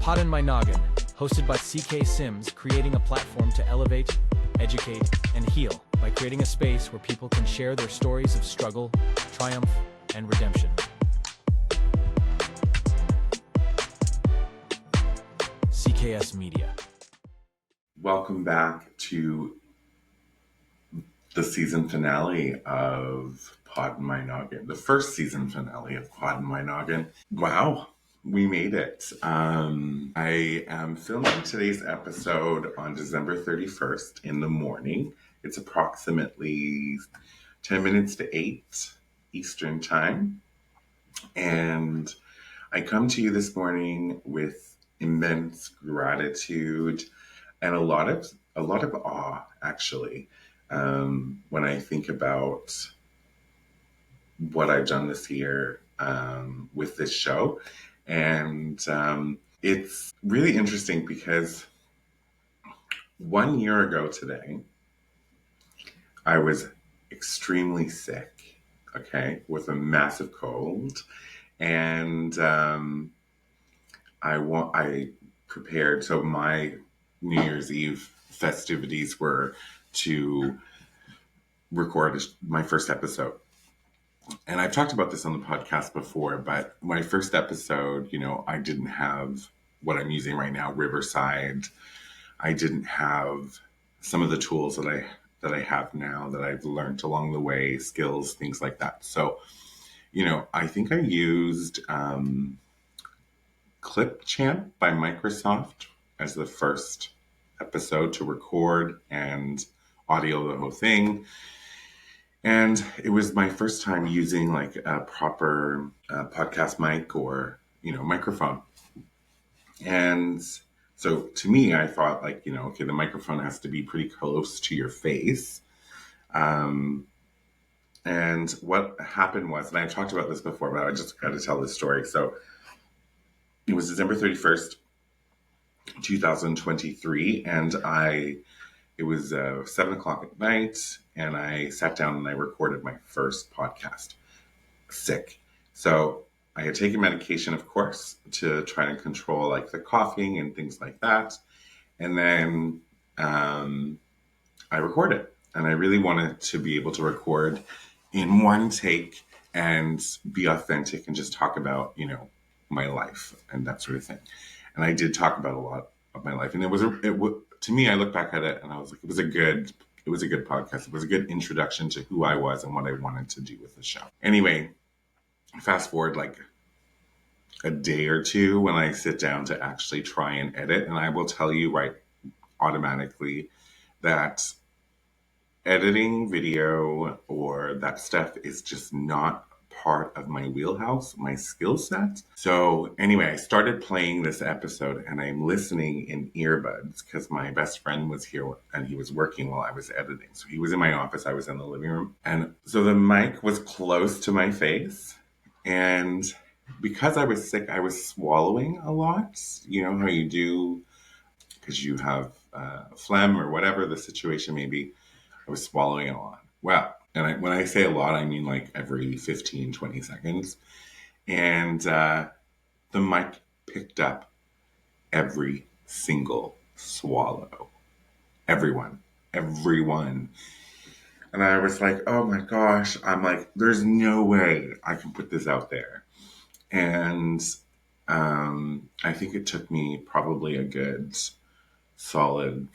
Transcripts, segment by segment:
Poddin My Noggin, hosted by CK Sims, creating a platform to elevate, educate, and heal by creating a space where people can share their stories of struggle, triumph, and redemption. CKS Media. Welcome back to the season finale of Poddin My Noggin, the first season finale of Poddin My Noggin. Wow, we made it. I am filming today's episode on December 31st in the morning. It's approximately 10 minutes to 8 Eastern time. And I come to you this morning with immense gratitude and a lot of awe, actually, when I think about what I've done this year with this show. And it's really interesting because 1 year ago today, I was extremely sick, with a massive cold. And I prepared, so my New Year's Eve festivities were to record my first episode. And I've talked about this on the podcast before, but my first episode, I didn't have what I'm using right now, Riverside. I didn't have some of the tools that I have now that I've learned along the way, skills, things like that. So, I think I used Clipchamp by Microsoft as the first episode to record and audio the whole thing. And it was my first time using like a proper podcast mic or, microphone. And so to me, I thought the microphone has to be pretty close to your face. And what happened was, and I've talked about this before, but I just got to tell this story. So it was December 31st, 2023, and it was 7 o'clock at night, and I sat down and I recorded my first podcast, sick. So I had taken medication, of course, to try and control like the coughing and things like that. And then I recorded, and I really wanted to be able to record in one take and be authentic and just talk about, my life and that sort of thing. And I did talk about a lot of my life, and to me, I look back at it and I was like, it was a good podcast. It was a good introduction to who I was and what I wanted to do with the show. Anyway, fast forward like a day or two when I sit down to actually try and edit, and I will tell you right automatically that editing video or that stuff is just not part of my wheelhouse, my skill set. So anyway, I started playing this episode and I'm listening in earbuds because my best friend was here and he was working while I was editing. So he was in my office, I was in the living room. And so the mic was close to my face. And because I was sick, I was swallowing a lot. You know how you do because you have phlegm or whatever the situation may be. I was swallowing a lot. Well, and when I say a lot, I mean like every 15, 20 seconds. And the mic picked up every single swallow. Everyone. And I was like, oh my gosh. I'm like, there's no way I can put this out there. And I think it took me probably a good solid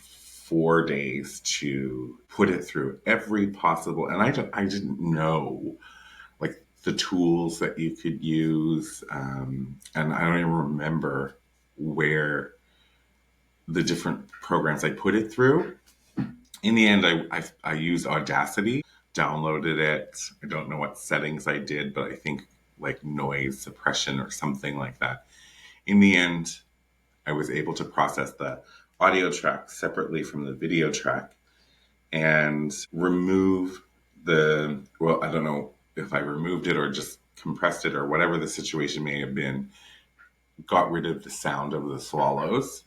4 days to put it through every possible, and I didn't know like the tools that you could use, and I don't even remember where the different programs I put it through. In the end, I used Audacity, downloaded it. I don't know what settings I did, but I think like noise suppression or something like that. In the end, I was able to process the audio track separately from the video track and remove I don't know if I removed it or just compressed it or whatever the situation may have been, got rid of the sound of the swallows,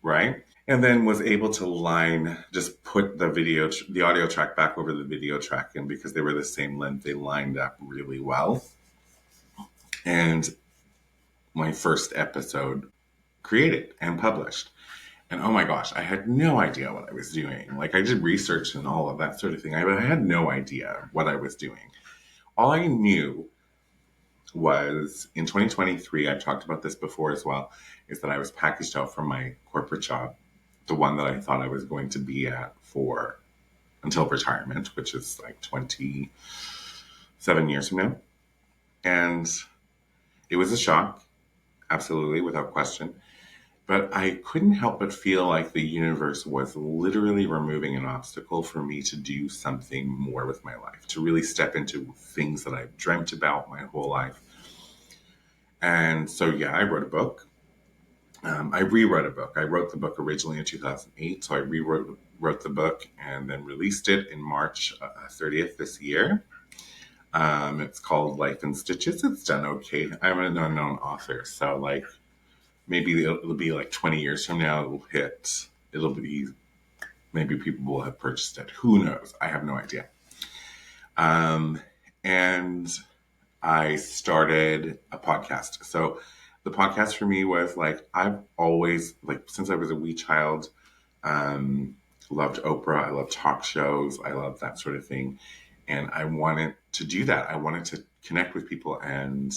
right? And then was able to just put the audio track back over the video track. And because they were the same length, they lined up really well. And my first episode created and published. And oh my gosh, I had no idea what I was doing. Like I did research and all of that sort of thing. I had no idea what I was doing. All I knew was in 2023, I've talked about this before as well, is that I was packaged out from my corporate job, the one that I thought I was going to be at for until retirement, which is like 27 years from now. And it was a shock, absolutely, without question. But I couldn't help but feel like the universe was literally removing an obstacle for me to do something more with my life, to really step into things that I've dreamt about my whole life. And so, yeah, I wrote a book. I rewrote a book. I wrote the book originally in 2008. So I wrote the book and then released it in March 30th this year. It's called Life in Stitches. It's done okay. I'm an unknown author. So, like, maybe it'll be like 20 years from now, it'll be, maybe people will have purchased it. Who knows? I have no idea. And I started a podcast. So the podcast for me was like, I've always, like, since I was a wee child, loved Oprah. I love talk shows. I love that sort of thing. And I wanted to do that. I wanted to connect with people and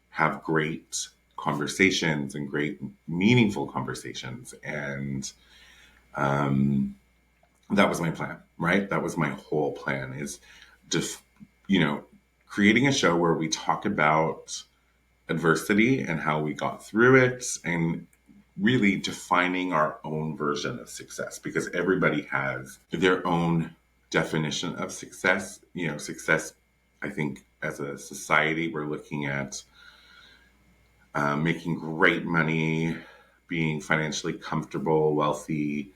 have great conversations and great meaningful conversations. And that was my plan, right? That was my whole plan, is just, creating a show where we talk about adversity and how we got through it, and really defining our own version of success, because everybody has their own definition of success. Success, I think, as a society, we're looking at making great money, being financially comfortable, wealthy,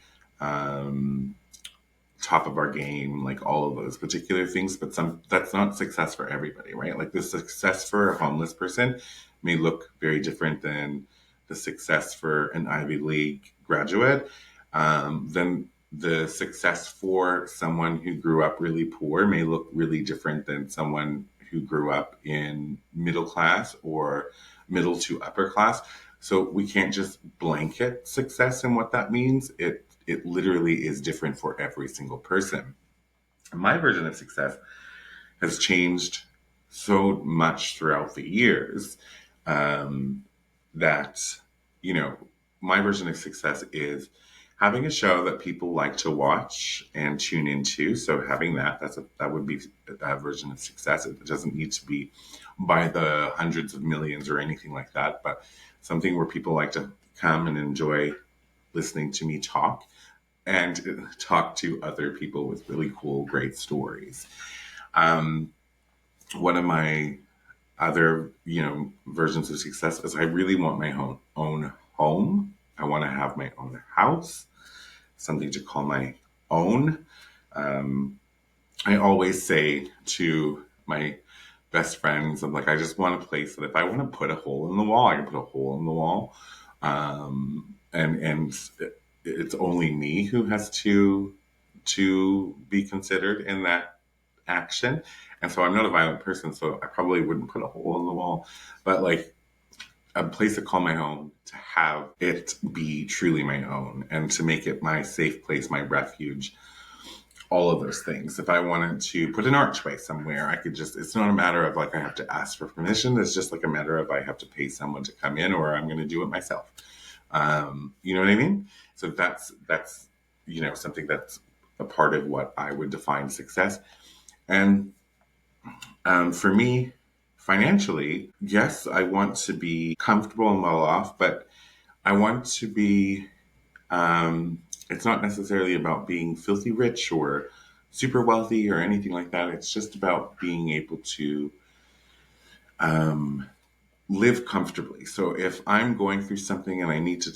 top of our game, like all of those particular things. But that's not success for everybody, right? Like the success for a homeless person may look very different than the success for an Ivy League graduate. Then the success for someone who grew up really poor may look really different than someone who grew up in middle class or middle to upper class. So we can't just blanket success and what that means. It literally is different for every single person. My version of success has changed so much throughout the years, that, you know, my version of success is having a show that people like to watch and tune into. So having that would be a version of success. It doesn't need to be by the hundreds of millions or anything like that, but something where people like to come and enjoy listening to me talk and talk to other people with really cool, great stories. One of my other, versions of success is I really want my own home. I want to have my own house, something to call my own. I always say to my best friends, I'm like, I just want a place that if I want to put a hole in the wall, I can put a hole in the wall. And it's only me who has to be considered in that action. And so I'm not a violent person, so I probably wouldn't put a hole in the wall. But like a place to call my home, to have it be truly my own, and to make it my safe place, my refuge, all of those things. If I wanted to put an archway somewhere, I could just, it's not a matter of like I have to ask for permission. It's just like a matter of I have to pay someone to come in, or I'm going to do it myself. You know what I mean? So that's, something that's a part of what I would define success. And for me, financially, yes, I want to be comfortable and well off, but I want to be, it's not necessarily about being filthy rich or super wealthy or anything like that. It's just about being able to live comfortably. So if I'm going through something and I need to,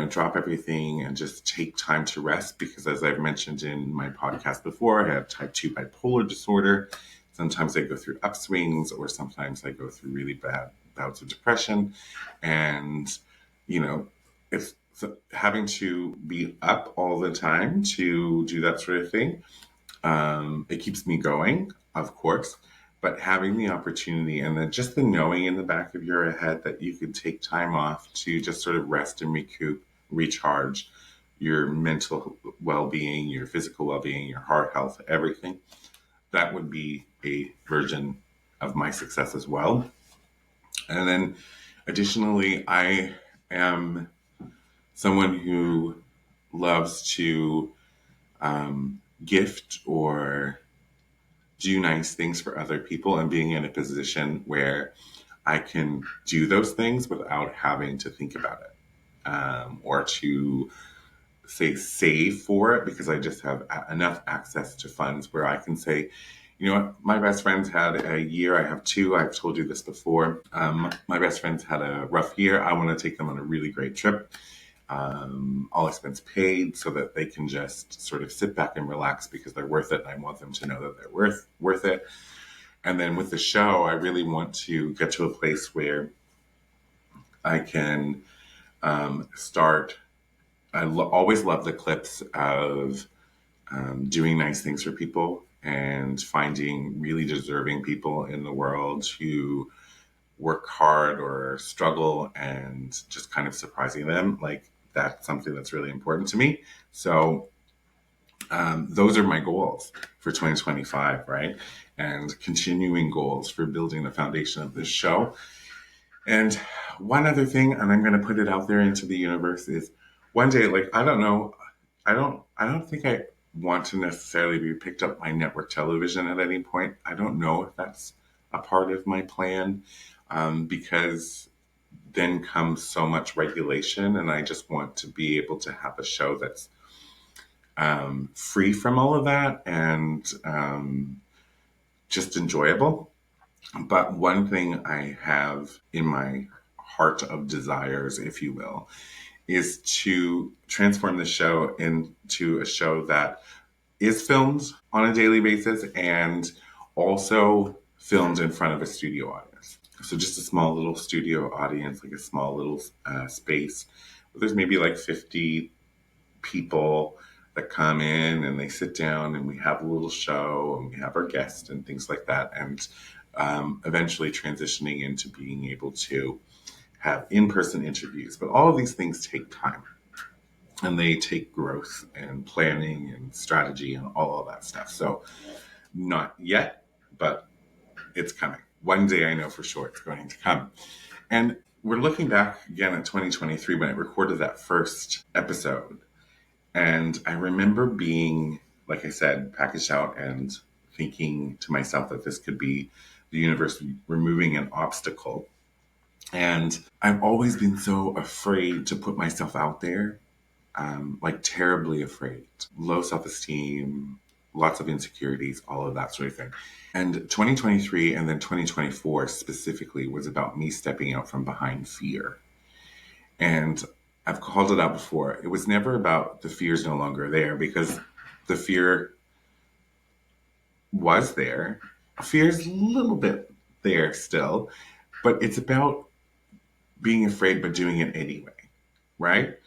drop everything and just take time to rest, because as I've mentioned in my podcast before, I have type 2 bipolar disorder. Sometimes I go through upswings, or sometimes I go through really bad bouts of depression. And, it's having to be up all the time to do that sort of thing. It keeps me going, of course. But having the opportunity and then just the knowing in the back of your head that you could take time off to just sort of rest and recoup, recharge your mental well-being, your physical well-being, your heart health, everything, that would be a version of my success as well. And then additionally, I am someone who loves to gift or do nice things for other people, and being in a position where I can do those things without having to think about it, or to say save for it, because I just have enough access to funds where I can say, you know what, my best friends had a year. I have two. I've told you this before. My best friends had a rough year. I want to take them on a really great trip, all expense paid, so that they can just sort of sit back and relax because they're worth it. And I want them to know that they're worth it. And then with the show, I really want to get to a place where I can start. Always love the clips of doing nice things for people and finding really deserving people in the world who work hard or struggle, and just kind of surprising them. Like, that's something that's really important to me. So those are my goals for 2025, right? And continuing goals for building the foundation of this show. And one other thing, and I'm going to put it out there into the universe, is one day, like, I don't know, I don't think I want to necessarily be picked up by network television at any point. I don't know if that's a part of my plan, because then comes so much regulation, and I just want to be able to have a show that's free from all of that, and just enjoyable. But one thing I have in my heart of desires, if you will, is to transform the show into a show that is filmed on a daily basis and also filmed in front of a studio audience. So just a small little studio audience, like a small little space. There's maybe like 50 people that come in, and they sit down, and we have a little show, and we have our guests and things like that. And eventually transitioning into being able to have in-person interviews. But all of these things take time, and they take growth and planning and strategy and all of that stuff. So not yet, but it's coming. One day I know for sure it's going to come. And we're looking back again at 2023 when I recorded that first episode. And I remember being, like I said, packaged out and thinking to myself that this could be the universe removing an obstacle. And I've always been so afraid to put myself out there, like terribly afraid, low self-esteem, lots of insecurities, all of that sort of thing. And 2023 and then 2024 specifically was about me stepping out from behind fear. And I've called it out before. It was never about the fear's no longer there, because the fear was there. Fear's a little bit there still, but it's about being afraid but doing it anyway, right?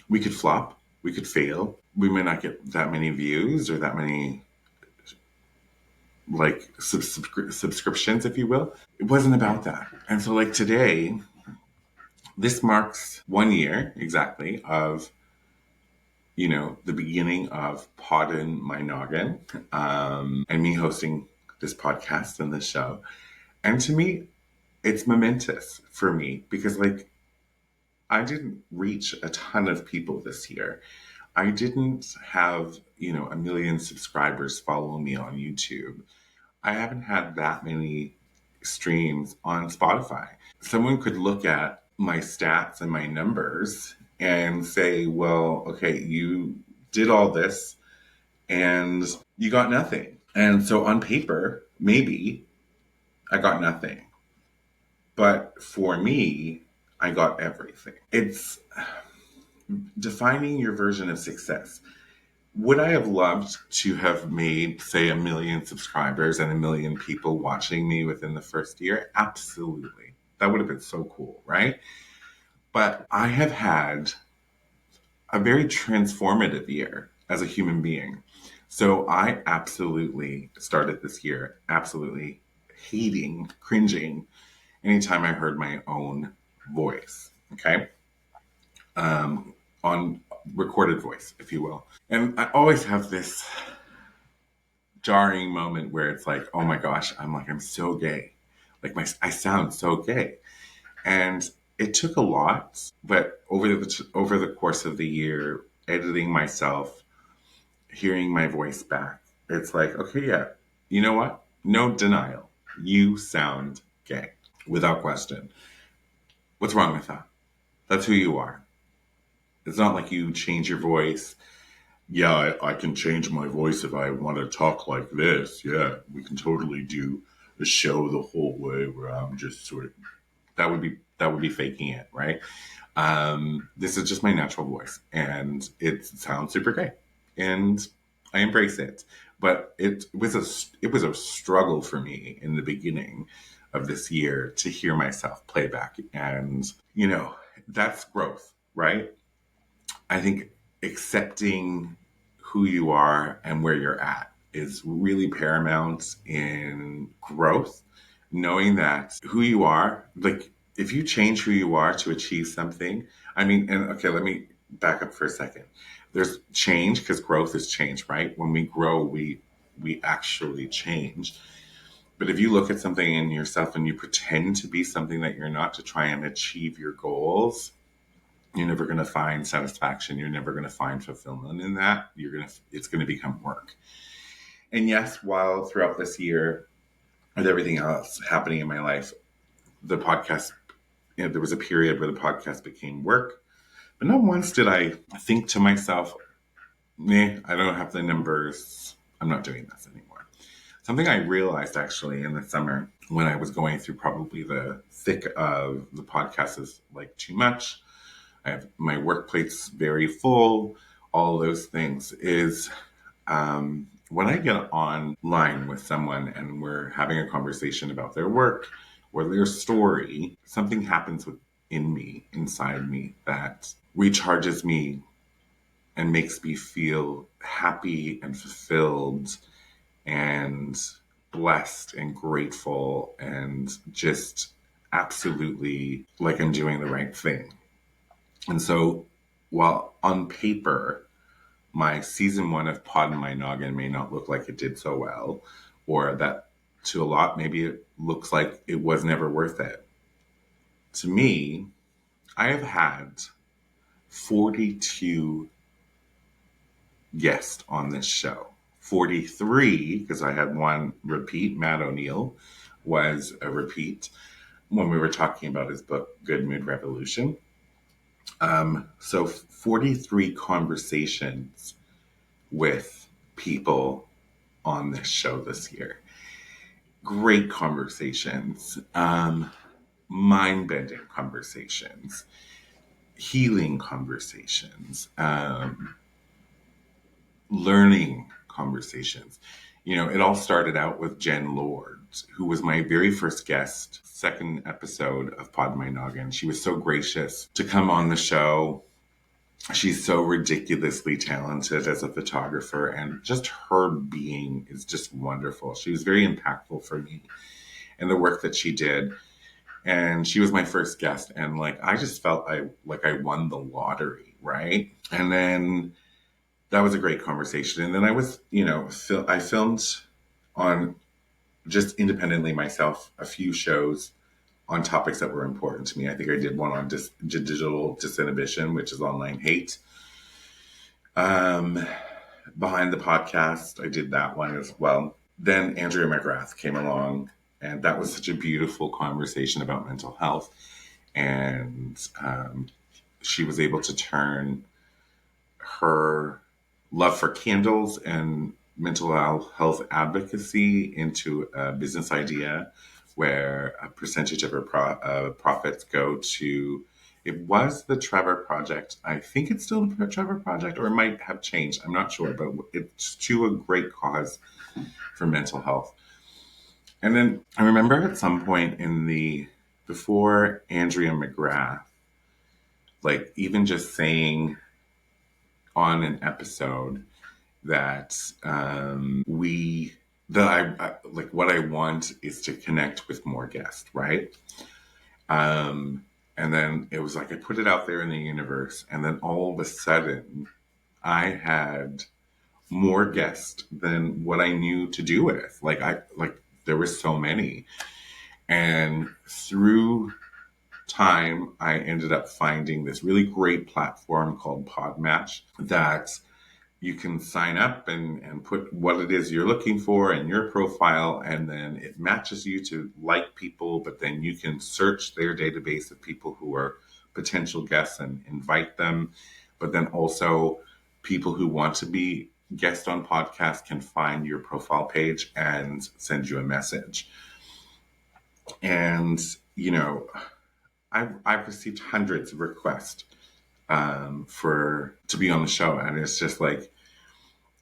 We could flop, we could fail, we may not get that many views or that many like subscriptions, if you will. It wasn't about that. And so like today, this marks 1 year exactly of, you know, the beginning of Poddin My Noggin, and me hosting this podcast and this show. And to me, it's momentous for me because, like, I didn't reach a ton of people this year. I didn't have, you know, a million subscribers follow me on YouTube. I haven't had that many streams on Spotify. Someone could look at my stats and my numbers and say, well, okay, you did all this and you got nothing. And so on paper, maybe I got nothing. But for me, I got everything. It's defining your version of success. Would I have loved to have made, say, 1 million subscribers and 1 million people watching me within the first year? Absolutely. That would have been so cool, right? But I have had a very transformative year as a human being. So I absolutely started this year absolutely hating, cringing anytime I heard my own voice. Okay. On recorded voice, if you will. And I always have this jarring moment where it's like, oh my gosh, I'm so gay. I sound so gay. And it took a lot, but over the course of the year, editing myself, hearing my voice back, it's like, okay, yeah, you know what? No denial. You sound gay without question. What's wrong with that? That's who you are. It's not like you change your voice. Yeah, I can change my voice if I want to talk like this. Yeah, we can totally do a show the whole way where I'm just sort of that would be faking it, right? This is just my natural voice, and it sounds super gay, and I embrace it. But it was a struggle for me in the beginning of this year to hear myself play back, and that's growth, right? I think accepting who you are and where you're at is really paramount in growth. Knowing that who you are, like if you change who you are to achieve something, I mean, and okay, let me back up for a second. There's change because growth is change, right? When we grow, we actually change. But if you look at something in yourself and you pretend to be something that you're not to try and achieve your goals, you're never going to find satisfaction. You're never going to find fulfillment in that. It's going to become work. And yes, while throughout this year, with everything else happening in my life, the podcast, there was a period where the podcast became work. But not once did I think to myself, I don't have the numbers. I'm not doing this anymore. Something I realized actually in the summer when I was going through probably the thick of the podcast is like too much. I have my workplace very full, all those things is when I get online with someone and we're having a conversation about their work or their story, something happens within me, inside me, that recharges me and makes me feel happy and fulfilled and blessed and grateful and just absolutely like I'm doing the right thing. And so, while on paper, my season one of Poddin My Noggin may not look like it did so well, or that to a lot, maybe it looks like it was never worth it. To me, I have had 42 guests on this show. 43, because I had one repeat. Matt O'Neill was a repeat when we were talking about his book, Good Mood Revolution. So 43 conversations with people on this show this year. Great conversations, mind-bending conversations, healing conversations, learning conversations. It all started out with Jen Lord, who was my very first guest, second episode of Pod My Noggin. She was so gracious to come on the show. She's so ridiculously talented as a photographer, and just her being is just wonderful. She was very impactful for me in the work that she did. And she was my first guest, and I just felt I won the lottery, right? And then that was a great conversation. And then I was, I filmed on just independently myself a few shows on topics that were important to me. I think I did one on digital disinhibition, which is online hate. Behind the podcast, I did that one as well. Then Andrea McGrath came along, and that was such a beautiful conversation about mental health. And she was able to turn her love for candles and mental health advocacy into a business idea where a percentage of her profits go to, it was the Trevor Project. I think it's still the Trevor Project, or it might have changed. I'm not sure, but it's to a great cause for mental health. And then I remember at some point before Andrea McGrath, even just saying on an episode that we that I like what I want is to connect with more guests, right? Um, and then it was like I put it out there in the universe, and then all of a sudden I had more guests than what I knew to do with. Like there were so many. And through time, I ended up finding this really great platform called Podmatch that you can sign up and put what it is you're looking for in your profile, and then it matches you to like people, but then you can search their database of people who are potential guests and invite them. But then also people who want to be guests on podcasts can find your profile page and send you a message. And, you know, I've received hundreds of requests for to be on the show, and it's just like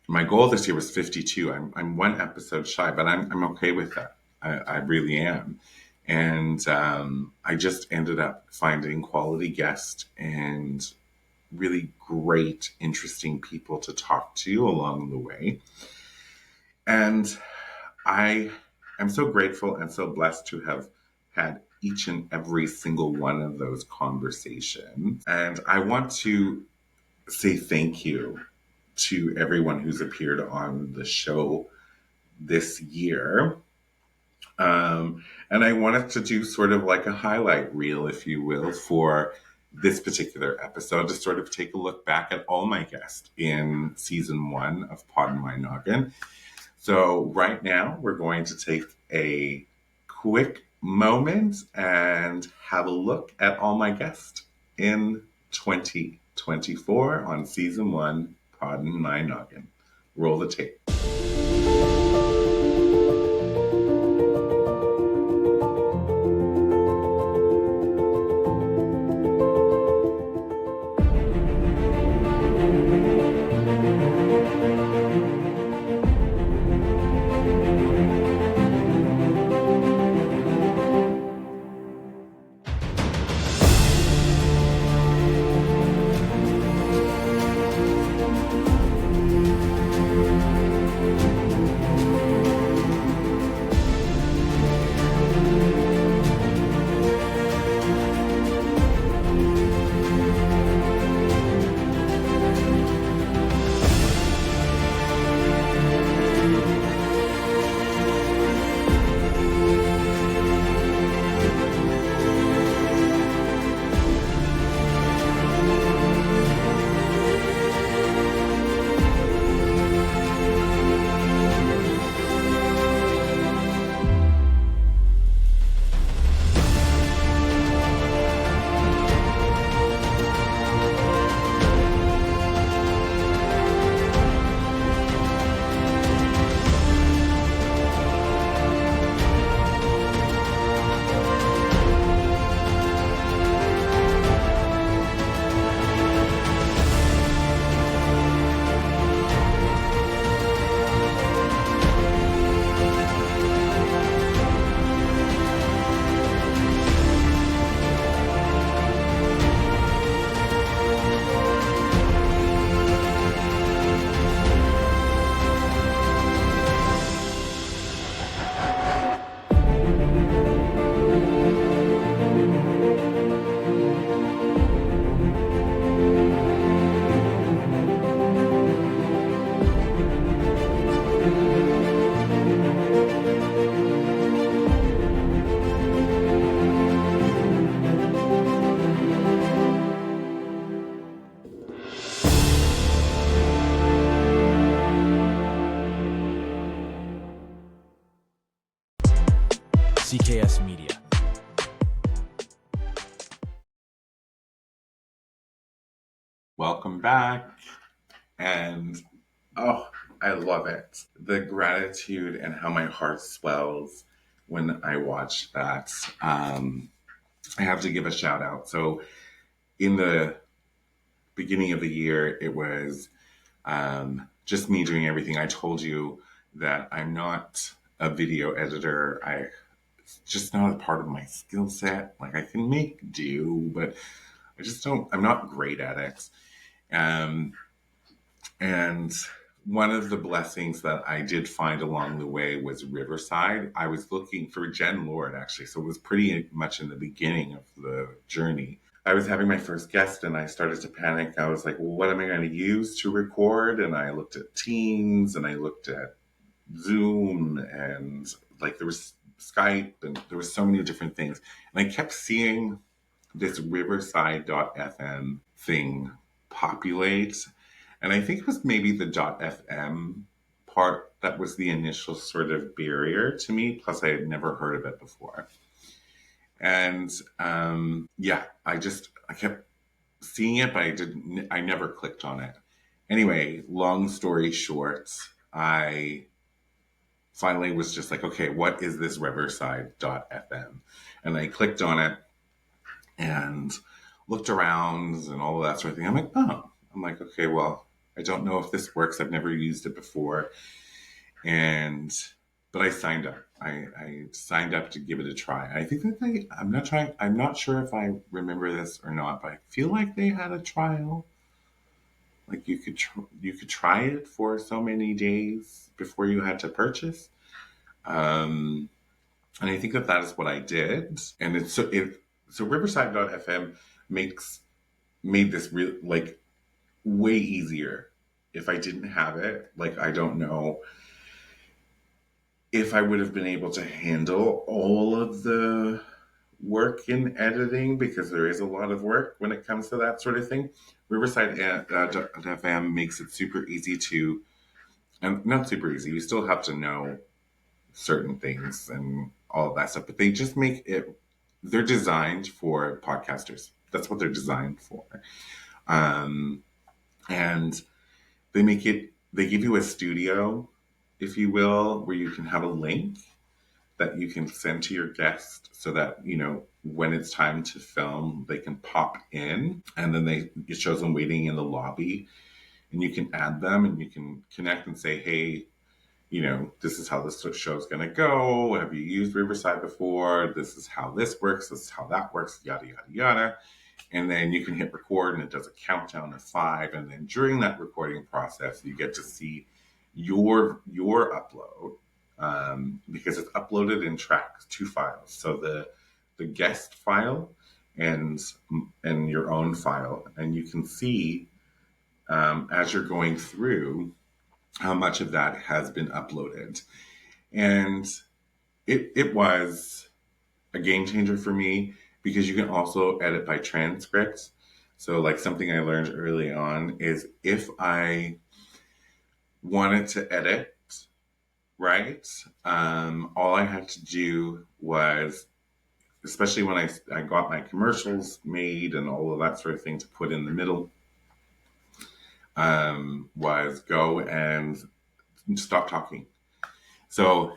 my goal this year was 52. I'm one episode shy, but I'm okay with that. I really am. And I just ended up finding quality guests and really great, interesting people to talk to along the way. And I am so grateful and so blessed to have had each and every single one of those conversations. And I want to say thank you to everyone who's appeared on the show this year. And I wanted to do sort of like a highlight reel, if you will, for this particular episode to sort of take a look back at all my guests in season 1 of Poddin My Noggin. So right now we're going to take a quick moment and have a look at all my guests in 2024 on season 1, Poddin My Noggin. Roll the tape. CKS Media. Welcome back. And oh, I love it. The gratitude and how my heart swells when I watch that. I have to give a shout out. So, in the beginning of the year, it was just me doing everything. I told you that I'm not a video editor. It's just not a part of my skill set. Like I can make do, but I'm not great at it. Um, and one of the blessings that I did find along the way was Riverside. I was looking for Jen Lord, actually, so it was pretty much in the beginning of the journey. I was having my first guest and I started to panic. I was like, well, what am I going to use to record? And I looked at Teams and I looked at Zoom and like there was Skype and there was so many different things. And I kept seeing this Riverside.fm thing populate. And I think it was maybe the .fm part that was the initial sort of barrier to me. Plus, I had never heard of it before. And yeah, I kept seeing it, but I never clicked on it. Anyway, long story short, I finally was just like, okay, what is this Riverside.fm? And I clicked on it and looked around and all of that sort of thing. I'm like, okay, well, I don't know if this works. I've never used it before. But I signed up. I signed up to give it a try. I think that I'm not sure if I remember this or not, but I feel like they had a trial. Like you could try it for so many days before you had to purchase. And I think that is what I did. And so Riverside.fm makes made this real like way easier. If I didn't have it, like I don't know if I would have been able to handle all of the work in editing because there is a lot of work when it comes to that sort of thing. Riverside.fm makes it super easy to, and not super easy. You still have to know certain things and all of that stuff, but they just make it. They're designed for podcasters. That's what they're designed for, and they make it. They give you a studio, if you will, where you can have a link that you can send to your guest so that, you know, when it's time to film, they can pop in and then it shows them waiting in the lobby and you can add them and you can connect and say, hey, you know, this is how this show is going to go. Have you used Riverside before? This is how this works. This is how that works, yada, yada, yada. And then you can hit record and it does a countdown of 5. And then during that recording process, you get to see your upload because it's uploaded in tracks, 2 files. So the guest file and your own file. And you can see as you're going through how much of that has been uploaded. And it was a game changer for me because you can also edit by transcripts. So like something I learned early on is if I wanted to edit, right, all I had to do was, especially when I got my commercials made and all of that sort of thing to put in the middle, was go and stop talking. So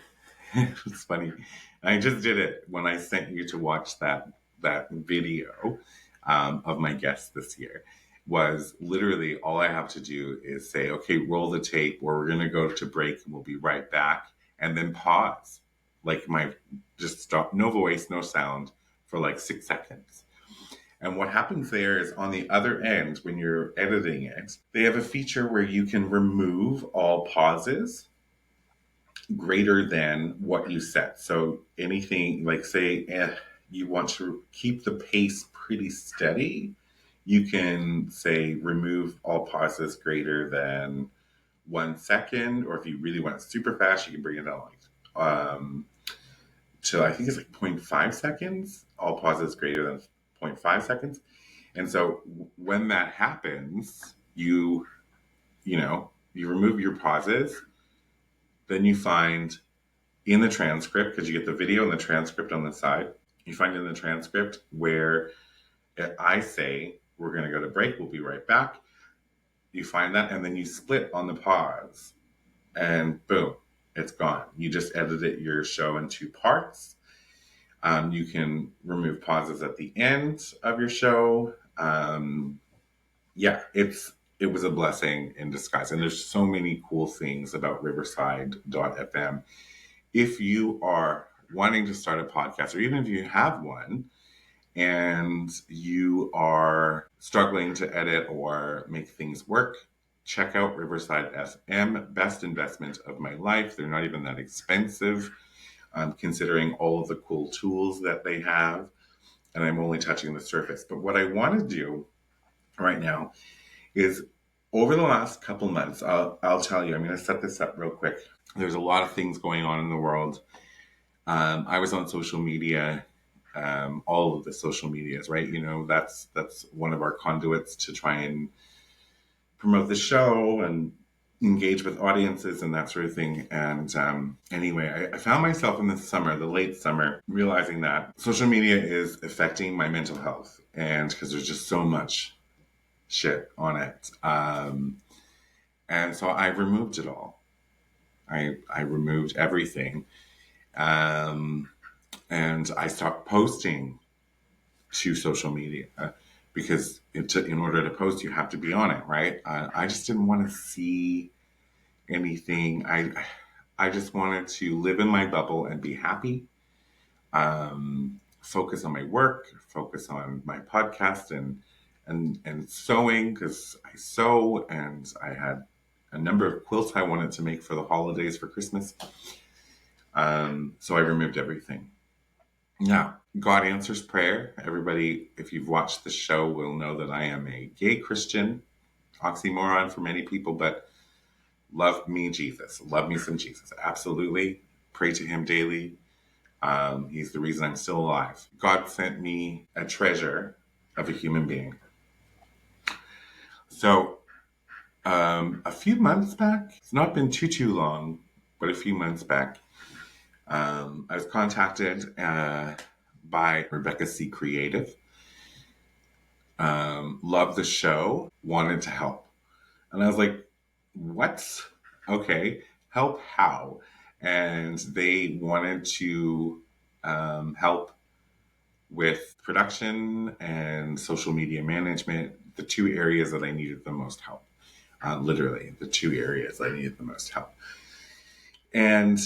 it's funny. I just did it when I sent you to watch that video of my guest this year. Was literally all I have to do is say, okay, roll the tape, or we're going to go to break and we'll be right back, and then pause. Like just stop, no voice, no sound for like 6 seconds. And what happens there is on the other end, when you're editing it, they have a feature where you can remove all pauses greater than what you set. So anything like say you want to keep the pace pretty steady, you can say remove all pauses greater than 1 second, or if you really want it super fast, you can bring it down like to I think it's like zero point 0.5 seconds. All pauses greater than 0.5 seconds. And so when that happens, you remove your pauses. Then you find in the transcript, because you get the video and the transcript on the side, you find in the transcript where I say, we're going to go to break, we'll be right back. You find that, and then you split on the pause, and boom, it's gone. You just edited your show in 2 parts. You can remove pauses at the end of your show. Yeah, it was a blessing in disguise. And there's so many cool things about Riverside.fm. If you are wanting to start a podcast, or even if you have one and you are struggling to edit or make things work, check out Riverside SM, best investment of my life. They're not even that expensive, considering all of the cool tools that they have. And I'm only touching the surface. But what I want to do right now is over the last couple months, I'll tell you, I'm going to set this up real quick. There's a lot of things going on in the world. I was on social media, all of the social medias, right? You know, that's one of our conduits to try and promote the show and engage with audiences and that sort of thing. And anyway, I found myself in the summer, the late summer, realizing that social media is affecting my mental health, and because there's just so much shit on it. And so I removed it all. I removed everything. And I stopped posting to social media because in order to post, you have to be on it, right? I just didn't want to see anything. I just wanted to live in my bubble and be happy. Focus on my work, focus on my podcast and sewing, because I sew, and I had a number of quilts I wanted to make for the holidays for Christmas. So I removed everything. Now, God answers prayer. Everybody, if you've watched the show, will know that I am a gay Christian. Oxymoron for many people, but love me Jesus. Love me some Jesus. Absolutely. Pray to him daily. He's the reason I'm still alive. God sent me a treasure of a human being. So a few months back, it's not been too long, but a few months back, I was contacted by Rebecca C. Creative. Loved the show, wanted to help. And I was like, what? Okay, help how? And they wanted to help with production and social media management, the two areas that I needed the most help. Literally, the two areas I needed the most help. And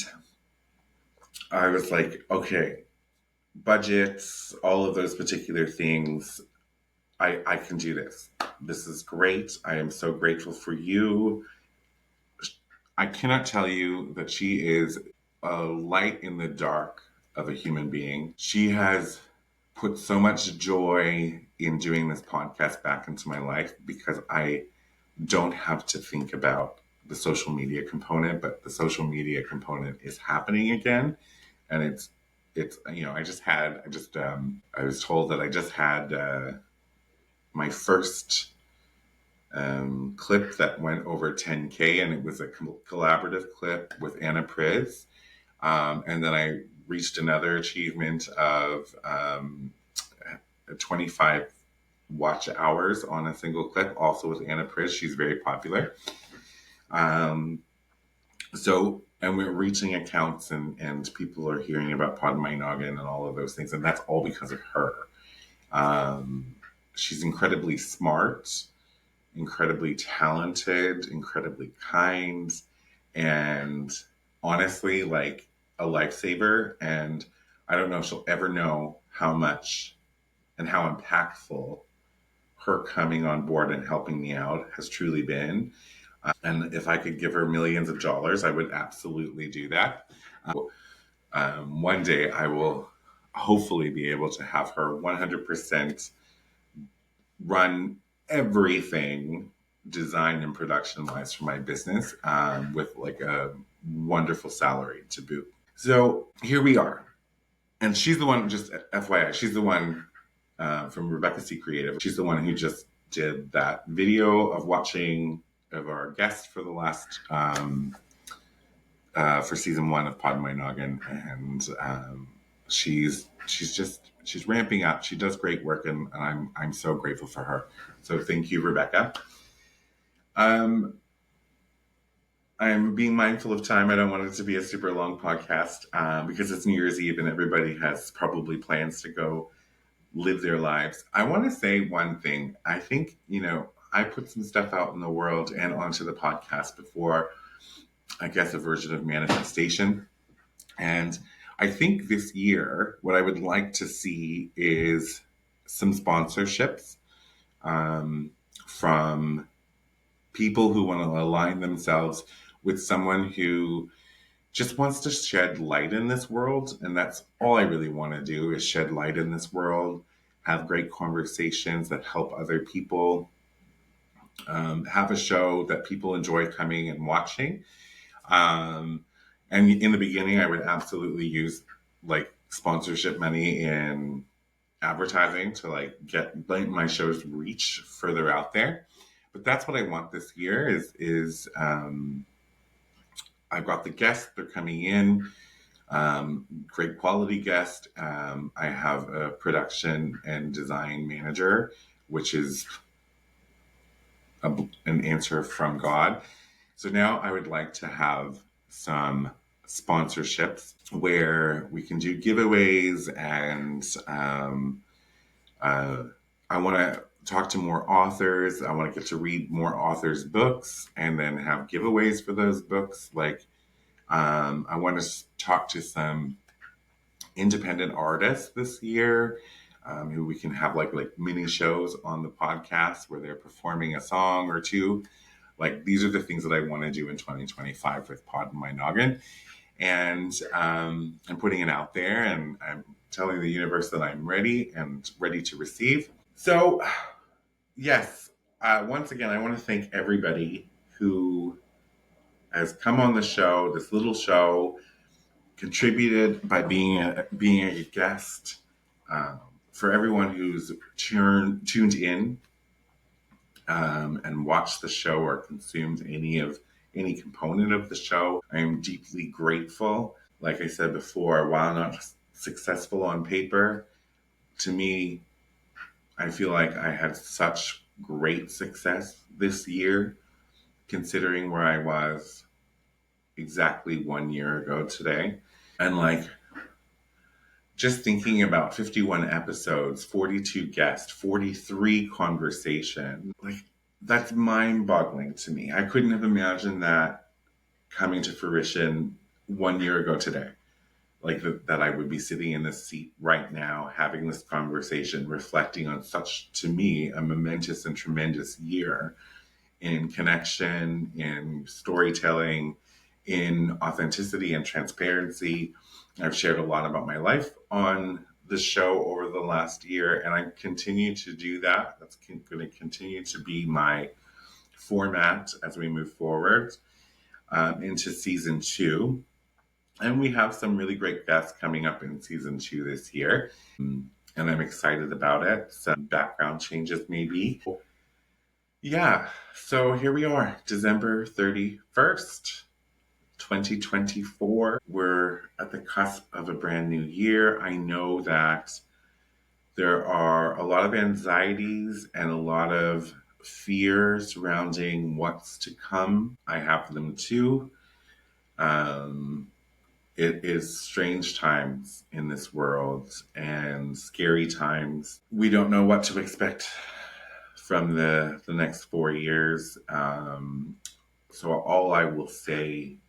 I was like, okay, budgets, all of those particular things, I can do this. This is great. I am so grateful for you. I cannot tell you that she is a light in the dark of a human being. She has put so much joy in doing this podcast back into my life, because I don't have to think about the social media component, but the social media component is happening again. And it's, you know, I was told that I just had my first clip that went over 10K, and it was a collaborative clip with Anna Priz. And then I reached another achievement of 25 watch hours on a single clip, also with Anna Priz. She's very popular. And we're reaching accounts, and people are hearing about Poddin My Noggin and all of those things. And that's all because of her. She's incredibly smart, incredibly talented, incredibly kind, and honestly, like a lifesaver. And I don't know if she'll ever know how much and how impactful her coming on board and helping me out has truly been. And if I could give her millions of dollars, I would absolutely do that. One day I will hopefully be able to have her 100% run everything design and production wise for my business, with like a wonderful salary to boot. So here we are. And she's the one, just FYI, she's the one from Rebecca C. Creative. She's the one who just did that video of watching of our guest for the last for season 1 of Poddin My Noggin, and she's ramping up. She does great work, and I'm so grateful for her. So thank you, Rebecca. I'm being mindful of time. I don't want it to be a super long podcast because it's New Year's Eve and everybody has probably plans to go live their lives. I want to say one thing. I think, I put some stuff out in the world and onto the podcast before, I guess, a version of manifestation. And I think this year, what I would like to see is some sponsorships from people who want to align themselves with someone who just wants to shed light in this world. And that's all I really want to do, is shed light in this world, have great conversations that help other people, have a show that people enjoy coming and watching. Um, and in the beginning, I would absolutely use like sponsorship money in advertising to like get like my shows reach further out there. But that's what I want this year is I've got the guests, they're coming in, great quality guest. I have a production and design manager, which is an answer from God. So now I would like to have some sponsorships where we can do giveaways, and uh, I want to talk to more authors. I want to get to read more authors' books and then have giveaways for those books. Like, I want to talk to some independent artists this year, who we can have like mini shows on the podcast where they're performing a song or two. Like, these are the things that I want to do in 2025 with Poddin My Noggin. And I'm putting it out there, and I'm telling the universe that I'm ready and ready to receive. So, yes, once again, I want to thank everybody who has come on the show, this little show, contributed by being a guest. Um, for everyone who's tuned in, and watched the show or consumed any component of the show, I am deeply grateful. Like I said before, while not successful on paper, to me, I feel like I had such great success this year, considering where I was exactly 1 year ago today. And like, just thinking about 51 episodes, 42 guests, 43 conversations, like, that's mind boggling to me. I couldn't have imagined that coming to fruition 1 year ago today. Like, that I would be sitting in this seat right now, having this conversation, reflecting on such, to me, a momentous and tremendous year in connection, in storytelling, in authenticity and transparency. I've shared a lot about my life on the show over the last year, and I continue to do that. That's going to continue to be my format as we move forward, into season 2. And we have some really great guests coming up in season 2 this year, and I'm excited about it. Some background changes, maybe. Yeah, so here we are, December 31st. 2024. We're at the cusp of a brand new year. I know that there are a lot of anxieties and a lot of fear surrounding what's to come. I have them too. Um, it is strange times in this world and scary times. We don't know what to expect from the next 4 years. So all I will say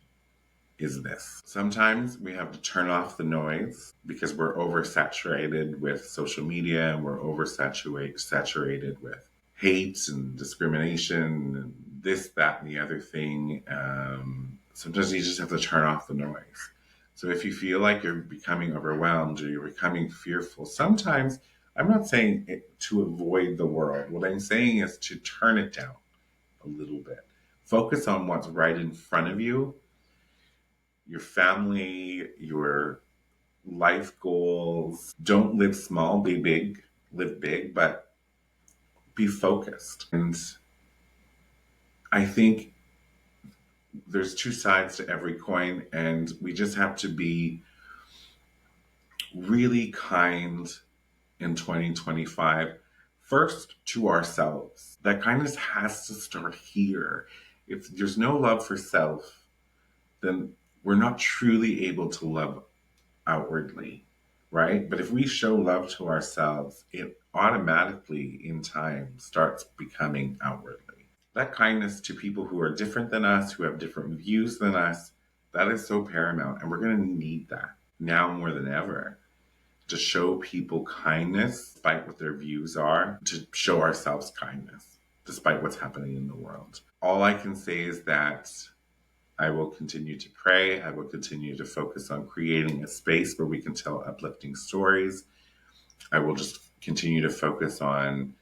is this. Sometimes we have to turn off the noise because we're oversaturated with social media, and we're oversaturated with hate and discrimination and this, that, and the other thing. Sometimes you just have to turn off the noise. So if you feel like you're becoming overwhelmed or you're becoming fearful, sometimes, I'm not saying it to avoid the world. What I'm saying is to turn it down a little bit. Focus on what's right in front of you, your family, your life goals. Don't live small, be big. Live big, but be focused. And I think there's two sides to every coin, and we just have to be really kind in 2025. First, to ourselves. That kindness has to start here. If there's no love for self, then we're not truly able to love outwardly, right? But if we show love to ourselves, it automatically, in time, starts becoming outwardly. That kindness to people who are different than us, who have different views than us, that is so paramount. And we're going to need that now more than ever, to show people kindness, despite what their views are, to show ourselves kindness. despite what's happening in the world. All I can say is that I will continue to pray. I will continue to focus on creating a space where we can tell uplifting stories. I will just continue to focus on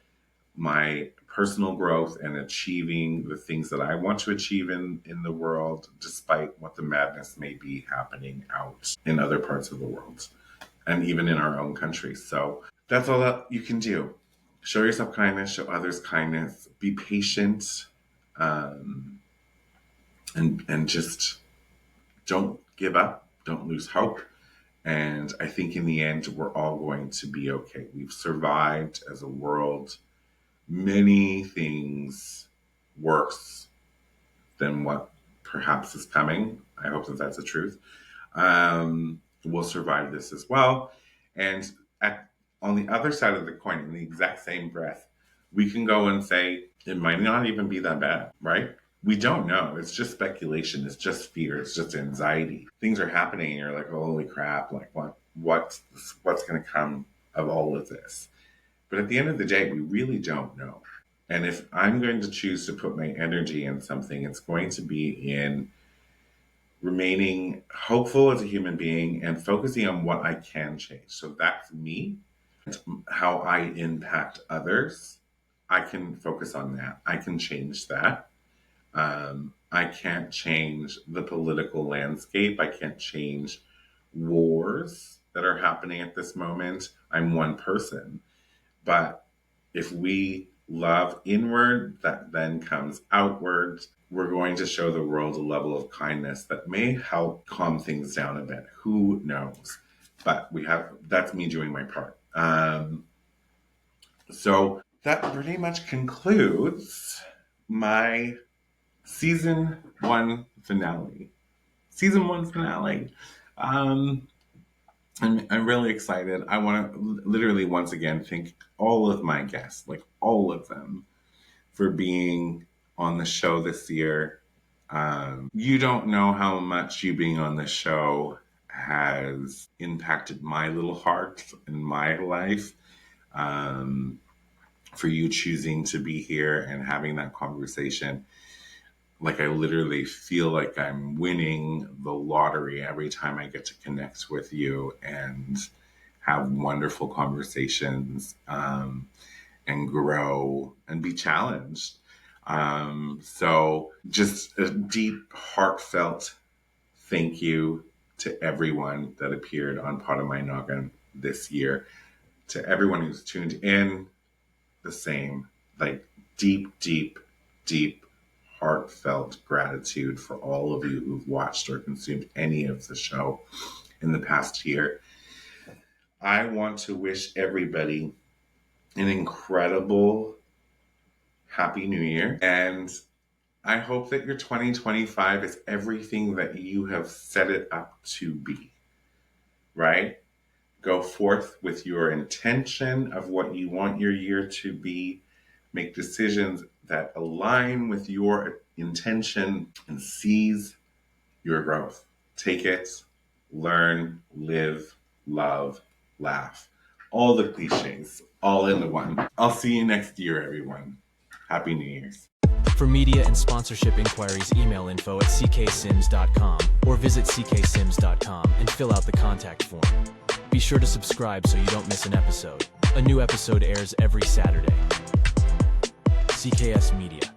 my personal growth and achieving the things that I want to achieve in the world, despite what the madness may be happening out in other parts of the world and even in our own country. So that's all that you can do. Show yourself kindness, show others kindness, be patient, and just don't give up, don't lose hope. And I think in the end, we're all going to be okay. We've survived as a world many things worse than what perhaps is coming. I hope that that's the truth. We'll survive this as well. And on the other side of the coin, in the exact same breath, we can go and say, it might not even be that bad, right? We don't know. It's just speculation. It's just fear. It's just anxiety. Things are happening and you're like, holy crap, like what's going to come of all of this? But at the end of the day, we really don't know. And if I'm going to choose to put my energy in something, it's going to be in remaining hopeful as a human being and focusing on what I can change. So that's me, how I impact others. I can focus on that. I can change that. I can't change the political landscape. I can't change wars that are happening at this moment. I'm one person. But if we love inward, that then comes outward, we're going to show the world a level of kindness that may help calm things down a bit. Who knows? But that's me doing my part. So that pretty much concludes my season 1 finale. I'm really excited. I want to literally once again thank all of my guests, like all of them, for being on the show this year. You don't know how much you being on the show has impacted my little heart and my life. For you choosing to be here and having that conversation. Like I literally feel like I'm winning the lottery every time I get to connect with you and have wonderful conversations and grow and be challenged. So just a deep, heartfelt thank you to everyone that appeared on Poddin My Noggin this year. To everyone who's tuned in, the same, like deep, deep, deep, heartfelt gratitude for all of you who've watched or consumed any of the show in the past year. I want to wish everybody an incredible Happy New Year. And I hope that your 2025 is everything that you have set it up to be, right? Go forth with your intention of what you want your year to be. Make decisions that align with your intention and seize your growth. Take it, learn, live, love, laugh. All the cliches, all in the one. I'll see you next year, everyone. Happy New Year's. For media and sponsorship inquiries, email info@ccsims.com or visit ccsims.com and fill out the contact form. Be sure to subscribe so you don't miss an episode. A new episode airs every Saturday. CKS Media.